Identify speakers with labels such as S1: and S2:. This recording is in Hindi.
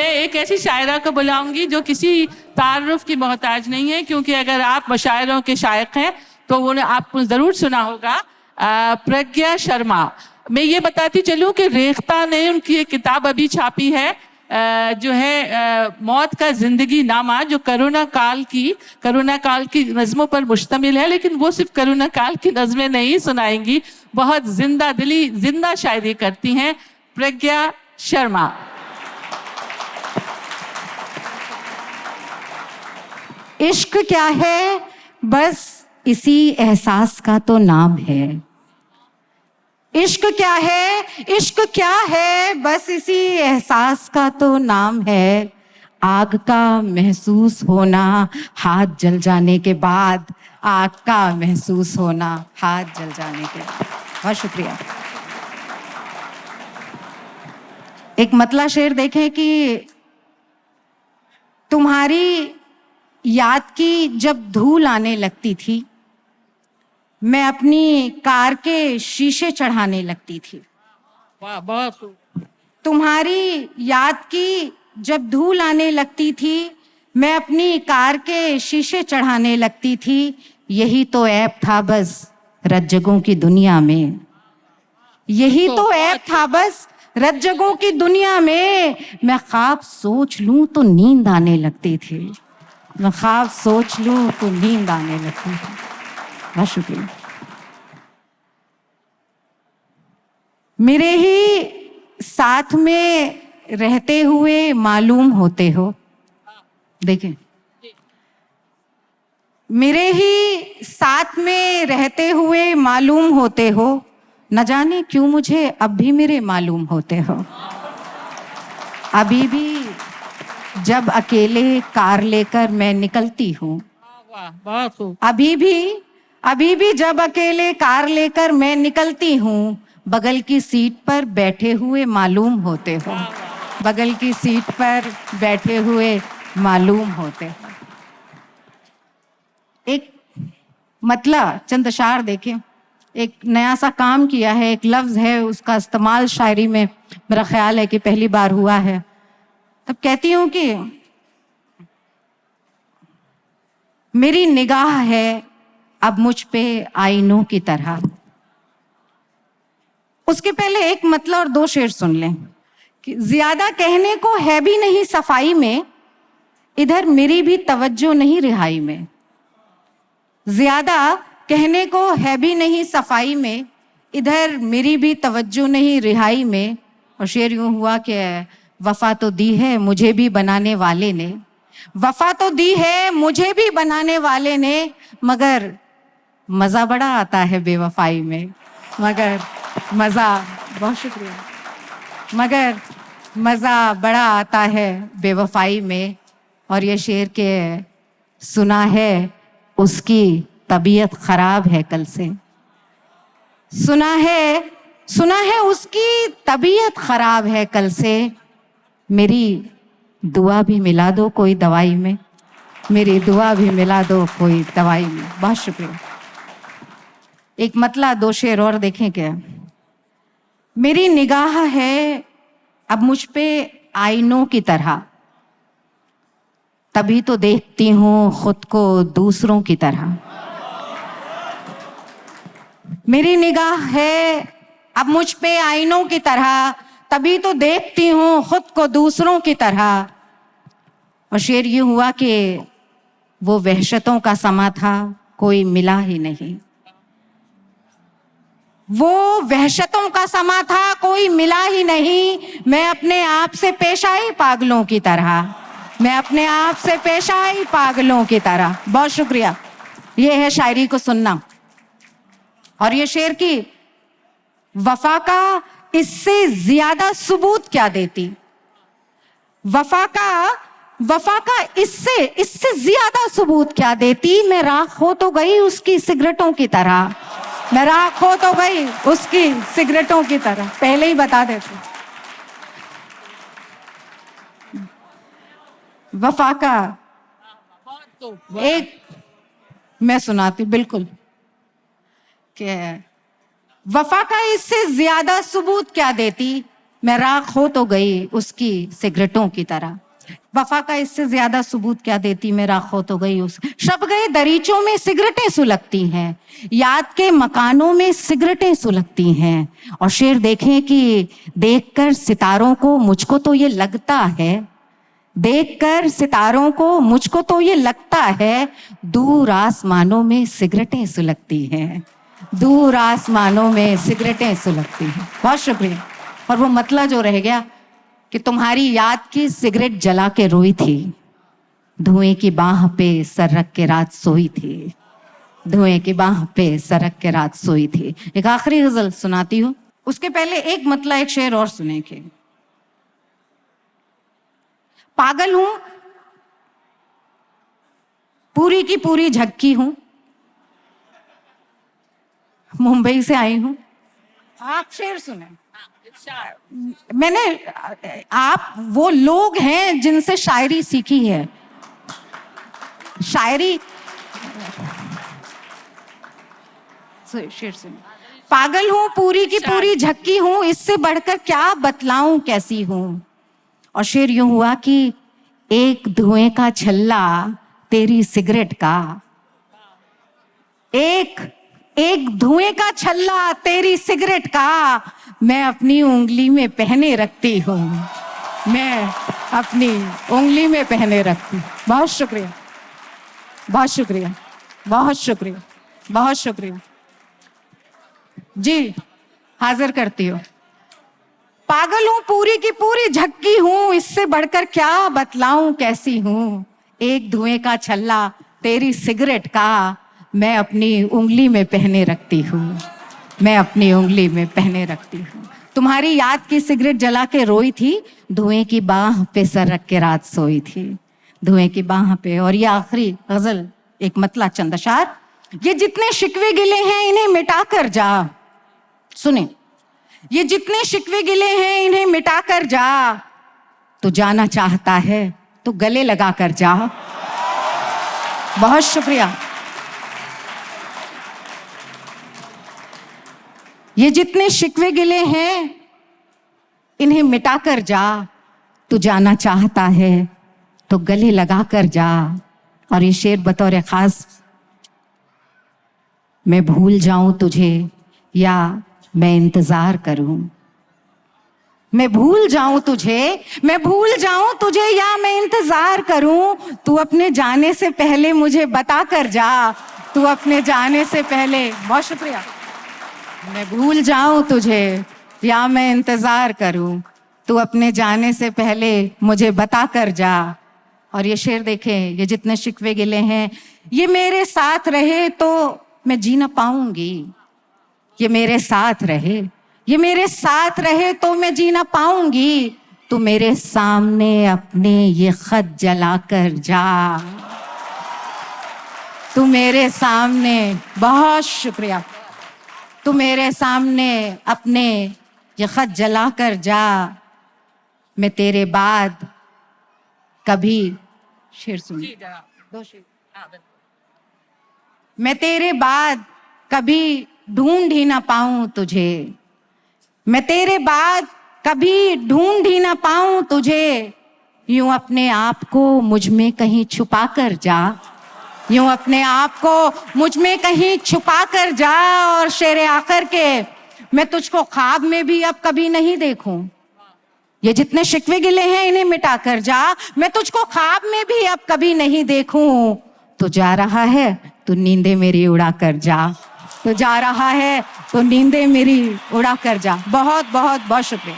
S1: मैं एक ऐसी शायरा को बुलाऊंगी जो किसी तारुफ की मोहताज नहीं है, क्योंकि अगर आप मशायरों के शायक हैं तो उन्हें आपको ज़रूर सुना होगा। प्रज्ञा शर्मा। मैं ये बताती चलूँ कि रेख्ता ने उनकी एक किताब अभी छापी है, जो है मौत का जिंदगी नामा, जो करोना काल की नज़मों पर मुश्तमिल है, लेकिन वो सिर्फ करोना काल की नज़में नहीं सुनाएंगी, बहुत जिंदा शायरी करती हैं प्रज्ञा शर्मा।
S2: इश्क क्या है, बस इसी एहसास का तो नाम है। इश्क क्या है, इश्क क्या है, बस इसी एहसास का तो नाम है। आग का महसूस होना हाथ जल जाने के बाद, आग का महसूस होना हाथ जल जाने के बाद। बहुत शुक्रिया। एक मतला शेर देखें कि तुम्हारी याद की जब धूल आने लगती थी, मैं अपनी कार के शीशे चढ़ाने लगती थी।
S1: वाह, बहुत खूब।
S2: तुम्हारी याद की जब धूल आने लगती थी, मैं अपनी कार के शीशे चढ़ाने लगती थी। यही तो ऐब था बस रज्जगों की दुनिया में, यही तो ऐब था बस रज्जगों की दुनिया में। मैं ख्वाब सोच लूं तो नींद आने लगती थी, मैं ख्वाब सोच लूं तो नींद आने लगती थी। बहुत शुक्रिया। मेरे ही साथ में रहते हुए मालूम होते हो। देखें, मेरे ही साथ में रहते हुए मालूम होते हो, न जाने क्यों मुझे अब भी मेरे मालूम होते हो। अभी भी जब अकेले कार लेकर मैं निकलती हूँ,
S1: बहुत खूब।
S2: अभी भी जब अकेले कार लेकर मैं निकलती हूँ, बगल की सीट पर बैठे हुए मालूम होते हो, बगल की सीट पर बैठे हुए मालूम होते हो। एक मतला चंद अशार देखें, एक नया सा काम किया है, एक लफ्ज है, उसका इस्तेमाल शायरी में मेरा ख्याल है कि पहली बार हुआ है। तब कहती हूँ कि मेरी निगाह है अब मुझ पे आईनों की तरह। उसके पहले एक मतलब और दो शेर सुन लें कि ज्यादा कहने को है भी नहीं सफाई में, इधर मेरी भी तवज्जो नहीं रिहाई में। ज्यादा कहने को है भी नहीं सफाई में, इधर मेरी भी तवज्जो नहीं रिहाई में। और शेर यूं हुआ कि वफा तो दी है मुझे भी बनाने वाले ने, वफा तो दी है मुझे भी बनाने वाले ने, मगर मजा बड़ा आता है बेवफाई में, मगर मजा, बहुत शुक्रिया, मगर मजा बड़ा आता है बेवफाई में। और ये शेर के सुना है उसकी तबीयत खराब है कल से, सुना है उसकी तबीयत खराब है कल से। मेरी दुआ भी मिला दो कोई दवाई में, मेरी दुआ भी मिला दो कोई दवाई में। बहुत शुक्रिया। एक मतला दो शेर और देखें क्या। मेरी निगाह है अब मुझ पे आईनों की तरह, तभी तो देखती हूँ खुद को दूसरों की तरह। मेरी निगाह है अब मुझ पे आईनों की तरह, तभी तो देखती हूँ खुद को दूसरों की तरह। और शेर ये हुआ कि वो वहशतों का समा था कोई मिला ही नहीं, वो वहशतों का समा था कोई मिला ही नहीं। मैं अपने आप से पेश आई पागलों की तरह, मैं अपने आप से पेश आई पागलों की तरह। बहुत शुक्रिया। ये है शायरी को सुनना। और ये शेर की वफा का इससे ज्यादा सबूत क्या देती, वफा का इससे ज्यादा सबूत क्या देती। मैं राख हो तो गई उसकी सिगरेटों की तरह, मैं राख हो तो गई उसकी सिगरेटों की तरह। पहले ही बता देती। वफा का एक मैं सुनाती बिल्कुल कि वफा का इससे ज्यादा सबूत क्या देती। मैं राख हो तो गई उसकी सिगरेटों की तरह। वफा का इससे ज्यादा सबूत क्या देती, मैं राख हो तो गई उस। शब गए दरीचों में सिगरेटें सुलगती हैं, याद के मकानों में सिगरेटें सुलगती हैं। और शेर देखें कि देखकर सितारों को मुझको तो ये लगता है, देखकर सितारों को मुझको तो ये लगता है, दूर आसमानों में सिगरेटें सुलगती हैं, दूर आसमानों में सिगरेटें सुलगती हैं। बहुत शुक्रिया। और वो मतला जो रह गया कि तुम्हारी याद की सिगरेट जला के रोई थी, धुएं की बाह पे सर रख के रात सोई थी, धुएं की बाह पे सर रख के रात सोई थी। एक आखिरी गजल सुनाती हूँ, उसके पहले एक मतला एक शेर और सुने के। पागल हूं पूरी की पूरी झक्की हूं, मुंबई से आई हूं। आप शेर सुने। मैंने, आप वो लोग हैं जिनसे शायरी सीखी है, शायरी। शेर सुने। पागल हूं पूरी की पूरी झक्की हूं, इससे बढ़कर क्या बतलाऊं कैसी हूं। और शेर यूं हुआ कि एक धुएं का छल्ला तेरी सिगरेट का, एक धुएं का छल्ला तेरी सिगरेट का, मैं अपनी उंगली में पहने रखती हूँ, मैं अपनी उंगली में पहने रखती हूँ। बहुत शुक्रिया, बहुत शुक्रिया, बहुत शुक्रिया, बहुत शुक्रिया जी। हाजिर करती हूँ। पागल हूं पूरी की पूरी झक्की हूं, इससे बढ़कर क्या बतलाऊं कैसी हूं। एक धुएं का छल्ला तेरी सिगरेट का, मैं अपनी उंगली में पहने रखती हूँ, मैं अपनी उंगली में पहने रखती हूँ। तुम्हारी याद की सिगरेट जला के रोई थी, धुएं की बाह पे सर रख के रात सोई थी, धुएं की बाह पे। और ये आखिरी गजल एक मतला चंद अशार। ये जितने शिकवे गिले हैं इन्हें मिटा कर जा, सुने, ये जितने शिकवे गिले हैं इन्हें मिटा कर जा, तो जाना चाहता है तो गले लगा कर जा। बहुत शुक्रिया। ये जितने शिकवे गिले हैं इन्हें मिटा कर जा, तू जाना चाहता है तो गले लगा कर जा। और ये शेर बतौर खास, मैं भूल जाऊं तुझे या मैं इंतजार करूं, मैं भूल जाऊं तुझे, मैं भूल जाऊं तुझे या मैं इंतजार करूं, तू अपने जाने से पहले मुझे बता कर जा, तू अपने जाने से पहले। बहुत शुक्रिया। मैं भूल जाऊं तुझे या मैं इंतजार करूं, तू अपने जाने से पहले मुझे बता कर जा। और ये शेर देखें, ये जितने शिकवे गिले हैं, ये मेरे साथ रहे तो मैं जी ना पाऊंगी, ये मेरे साथ रहे, ये मेरे साथ रहे तो मैं जी ना पाऊंगी, तू मेरे सामने अपने ये खत जला कर जा, तू मेरे सामने। बहुत शुक्रिया। तू मेरे सामने अपने ये खत जला कर जा, मैं तेरे बाद कभी, शेर सुनिए, दो शेर। मैं तेरे बाद कभी ढूंढ ही ना पाऊं तुझे, मैं तेरे बाद कभी ढूंढ ही ना पाऊं तुझे, यूं अपने आप को मुझ में कहीं छुपा कर जा, यूं अपने आप को मुझ में कहीं छुपा कर जा। और शेर आखिर के, मैं तुझको ख्वाब में भी अब कभी नहीं देखूं, ये जितने शिकवे गिले हैं इन्हें मिटा कर जा, मैं तुझको ख्वाब में भी अब कभी नहीं देखूं, तो जा रहा है तो नींदें मेरी उड़ा कर जा, तो जा रहा है तो नींदें मेरी उड़ा कर जा। बहुत बहुत बहुत शुक्रिया।